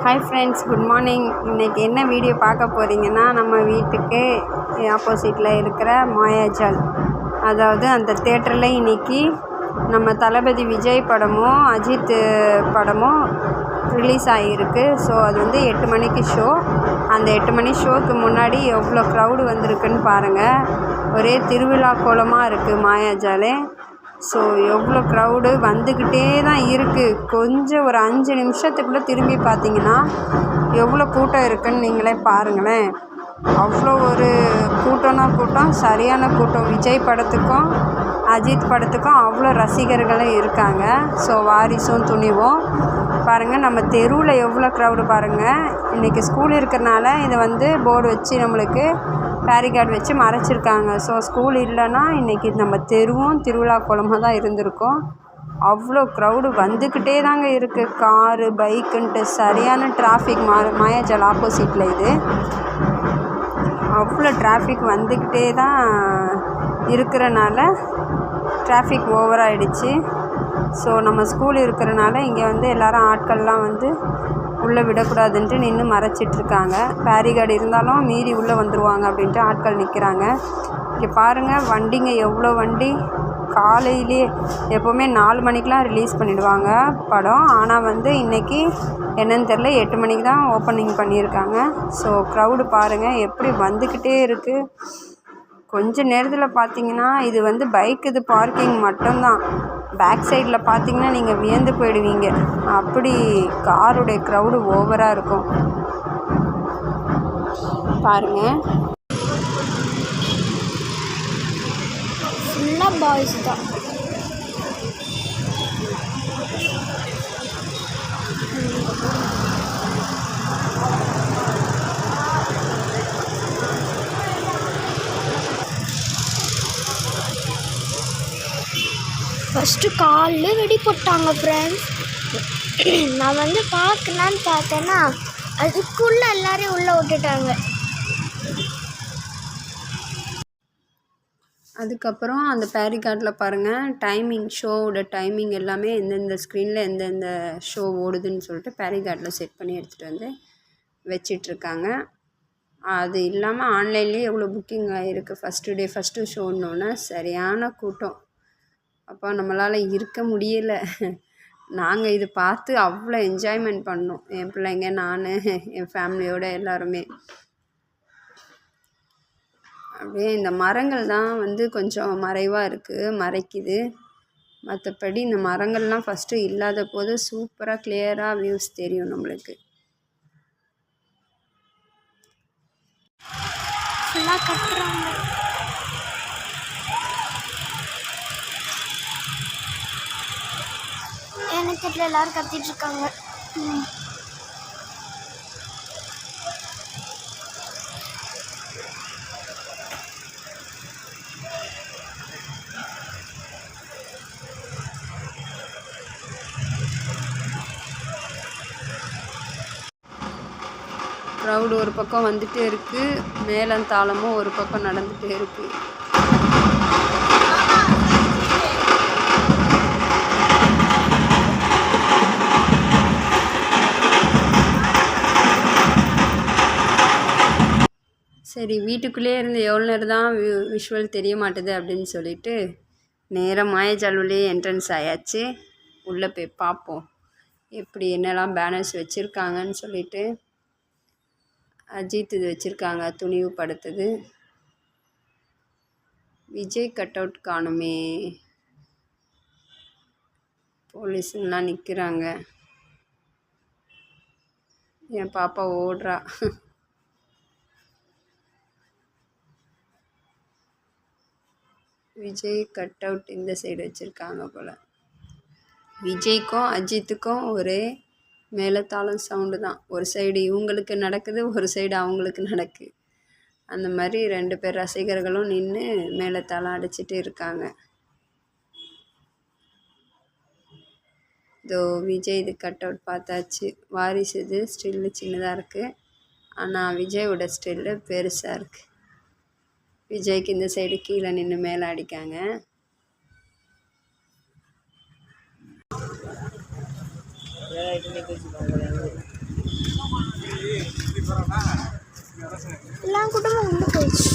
Hi friends, good morning. இன்றைக்கி என்ன video பார்க்க போகிறீங்கன்னா, நம்ம வீட்டுக்கு ஆப்போசிட்டில் இருக்கிற மாயாஜால், அதாவது அந்த தேட்டரில் இன்றைக்கி நம்ம தளபதி விஜய் படமும் அஜித் படமும் ரிலீஸ் ஆகியிருக்கு. ஸோ அது வந்து 8 மணிக்கு ஷோ. அந்த 8 மணி ஷோக்கு முன்னாடி எவ்வளோ க்ரௌடு வந்திருக்குன்னு பாருங்கள். ஒரே திருவிழா கோலமாக இருக்குது மாயாஜாலே. ஸோ எவ்வளோ க்ரௌடு வந்துக்கிட்டே தான் இருக்குது. கொஞ்சம் ஒரு 5 நிமிஷத்துக்குள்ளே திரும்பி பார்த்தீங்கன்னா எவ்வளோ கூட்டம் இருக்குதுன்னு நீங்களே பாருங்களேன். அவ்வளோ ஒரு கூட்டம்னா கூட்டம், சரியான கூட்டம். விஜய் படத்துக்கும் அஜித் படத்துக்கும் அவ்வளோ ரசிகர்களும் இருக்காங்க. ஸோ வாரிசும் துணிவும் பாருங்கள், நம்ம தெருவில் எவ்வளோ க்ரௌடு பாருங்கள். இன்றைக்கி ஸ்கூல் இருக்கிறனால இதை வந்து போர்டு வச்சு நம்மளுக்கு பேரிகார்டு வச்சு மறைச்சிருக்காங்க. ஸோ ஸ்கூல் இல்லைன்னா இன்றைக்கி நம்ம தெருவும் திருவிழா கோலமாக தான் இருந்திருக்கும். அவ்வளோ க்ரௌடு வந்துக்கிட்டே தாங்க இருக்குது. காரு பைக்குன்ட்டு சரியான டிராஃபிக். மாயாஜால் ஆப்போசிட்டில் இது அவ்வளோ டிராஃபிக் வந்துக்கிட்டே தான் இருக்கிறனால டிராஃபிக் ஓவர் ஆகிடுச்சு. ஸோ நம்ம ஸ்கூல் இருக்கிறனால இங்கே வந்து எல்லோரும் ஆட்கள்லாம் வந்து உள்ளே விடக்கூடாதுன்ட்டு நின்று மறைச்சிட்ருக்காங்க. பேரிகார்டு இருந்தாலும் மீறி உள்ளே வந்துடுவாங்க அப்படின்ட்டு ஆட்கள் நிற்கிறாங்க. இங்கே பாருங்கள், வண்டிங்க எவ்வளோ வண்டி. காலையிலே எப்போவுமே 4 மணிக்கெலாம் ரிலீஸ் பண்ணிவிடுவாங்க படம். ஆனால் வந்து இன்றைக்கி என்னன்னு தெரில, 8 மணிக்கு தான் ஓப்பனிங் பண்ணியிருக்காங்க. ஸோ க்ரௌடு பாருங்கள் எப்படி வந்துக்கிட்டே இருக்குது. கொஞ்சம் நேரத்தில் பார்த்தீங்கன்னா இது வந்து பைக் இது பார்க்கிங் மட்டும்தான். பேக் சைடில் பார்த்தீங்கன்னா நீங்கள் வியந்து போயிடுவீங்க. அப்படி காருடைய க்ரௌடு ஓவராக இருக்கும் பாருங்கள். ஃபுல்லாக பாய்ஸ் தான். ஃபஸ்ட்டு காலில் வெடி போட்டாங்க ஃப்ரெண்ட்ஸ். நான் வந்து பார்க்கலான்னு பார்த்தேன்னா அதுக்குள்ளே எல்லாரையும் உள்ளே விட்டுட்டாங்க. அதுக்கப்புறம் அந்த பேரிகார்டில் பாருங்கள் டைமிங், ஷோவோட டைமிங் எல்லாமே எந்தெந்த ஸ்க்ரீனில் எந்தெந்த ஷோ ஓடுதுன்னு சொல்லிட்டு பேரிகார்டில் செட் பண்ணி எடுத்துகிட்டு வந்து வச்சிட்ருக்காங்க. அது இல்லாமல் ஆன்லைன்லேயே எவ்வளோ புக்கிங் ஆகிருக்கு. ஃபஸ்ட்டு டே ஃபஸ்ட்டு ஷோன்னொன்னே சரியான கூட்டம். அப்போ நம்மளால் இருக்க முடியலை. நாங்கள் இது பார்த்து அவ்வளோ என்ஜாய்மெண்ட் பண்ணோம். என் பிள்ளைங்க, நான், என் ஃபேமிலியோடு எல்லாருமே. அப்படியே இந்த மரங்கள் தான் வந்து கொஞ்சம் மறைவாக இருக்குது, மறைக்குது. மற்றபடி இந்த மரங்கள்லாம் ஃபஸ்ட்டு இல்லாத போது சூப்பராக கிளியராக வியூஸ் தெரியும் நம்மளுக்கு. ஃபுல்லாக கட்டுறாங்க. எனக்கு தெரியல, எல்லோரும் கத்திட்ருக்காங்க. க்ரௌடு ஒரு பக்கம் வந்துகிட்டே இருக்குது, மேளந்தாளமும் ஒரு பக்கம் நடந்துகிட்டே இருக்குது. சரி, வீட்டுக்குள்ளேயே இருந்து எவ்வளோ நேரம் தான் விஷுவல் தெரிய மாட்டுது அப்படின்னு சொல்லிட்டு நேராக மாயாஜால் உள்ளே என்ட்ரன்ஸ் ஆயாச்சு. உள்ளே போய் பார்ப்போம் எப்படி என்னெல்லாம் பேனர்ஸ் வச்சுருக்காங்கன்னு சொல்லிட்டு. அஜித் இது வச்சுருக்காங்க, துணிவு படுத்துது. விஜய் கட் அவுட் காணுமே. போலீஸுங்கெலாம் நிற்கிறாங்க. என் பாப்பா ஓடுறா. விஜய் கட் அவுட் இந்த சைடு வச்சுருக்காங்க போல். விஜய்க்கும் அஜித்துக்கும் ஒரே மேளத்தாளம் சவுண்டு தான். ஒரு சைடு இவங்களுக்கு நடக்குது, ஒரு சைடு அவங்களுக்கு நடக்குது. அந்த மாதிரி 2 பேர் ரசிகர்களும் நின்று மேளத்தாளம் அடிச்சிட்டு இருக்காங்க. இதோ விஜய் இது கட் அவுட் பார்த்தாச்சு. வாரிசு இது ஸ்டில்லு சின்னதாக இருக்குது, ஆனால் விஜயோட ஸ்டில்லு பெருசாக இருக்குது. விஜய்க்கு இந்த சைடு கீழே நின்று மேலே அடிக்காங்க. எல்லாம் குடும்பம் உண்டு போயிடுச்சு.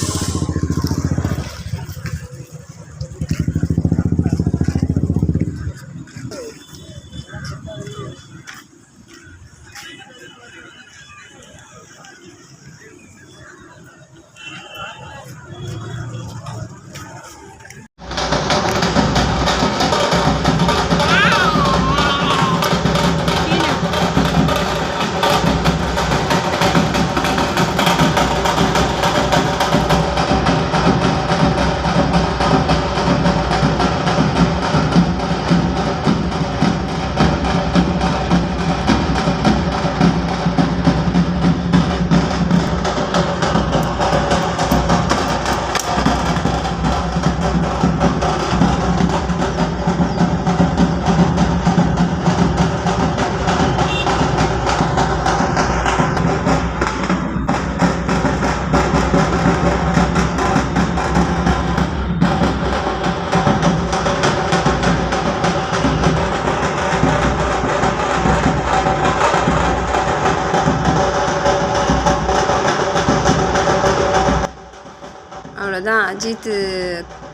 அவ்வளோதான். அஜித்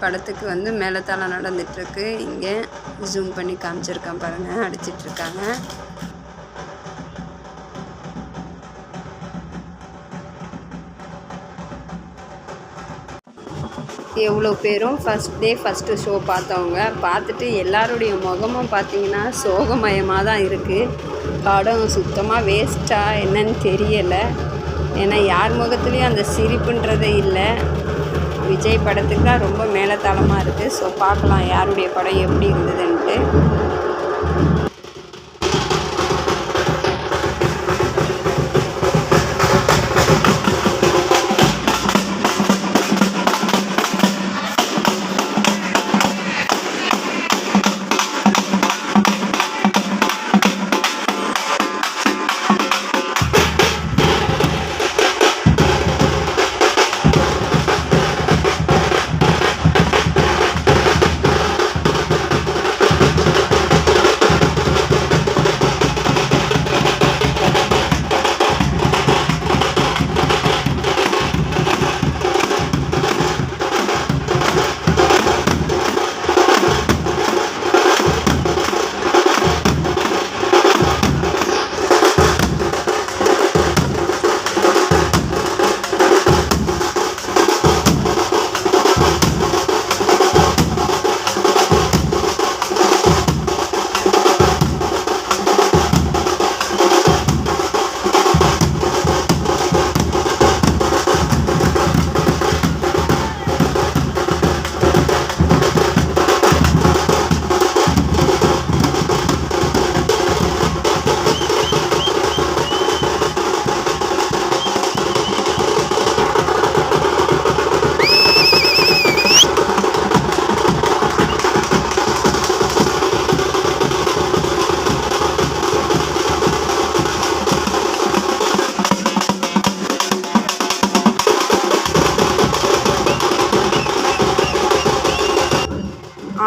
படத்துக்கு வந்து மேலத்தாளம் நடந்துகிட்ருக்கு. இங்கே ஜூம் பண்ணி காமிச்சிருக்கான் பாருங்கள், அடிச்சிட்ருக்காங்க. எவ்வளோ பேரும் ஃபஸ்ட் டே ஃபஸ்ட்டு ஷோ பார்த்தவங்க பார்த்துட்டு எல்லாருடைய முகமும் பார்த்திங்கன்னா சோகமயமாக தான் இருக்குது. படம் சுத்தமாக வேஸ்ட்டாக என்னன்னு தெரியலை. ஏன்னா யார் முகத்துலேயும் அந்த சிரிப்புன்றதே இல்லை. விஜய் படத்துக்கு தான் ரொம்ப மேலத்தாளமாக இருக்குது. ஸோ பார்க்கலாம் யாருடைய படம் எப்படி இருந்ததுன்ட்டு.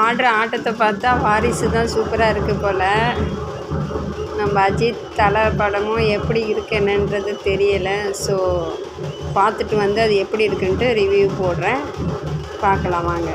ஆடுற ஆட்டத்தை பார்த்தா வாரிசு தான் சூப்பராக இருக்குது போல். நம்ம அஜித் தலை படமும் எப்படி இருக்கு என்னன்றது தெரியலை. ஸோ பார்த்துட்டு வந்து அது எப்படி இருக்குன்ட்டு ரிவ்யூ போடுறேன், பார்க்கலாம் வாங்க.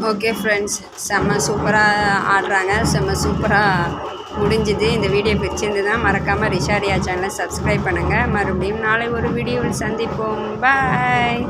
ஓகே ஃப்ரெண்ட்ஸ், செம்ம சூப்பராக ஆடுறாங்க, செம்ம சூப்பராக முடிஞ்சுது. இந்த வீடியோ பிடிச்சிருந்ததுன்னா மறக்காமல் ரிஷாரியா சேனலை சப்ஸ்கிரைப் பண்ணுங்கள். மறுபடியும் நாளை ஒரு வீடியோவில் சந்திப்போம். பாய்.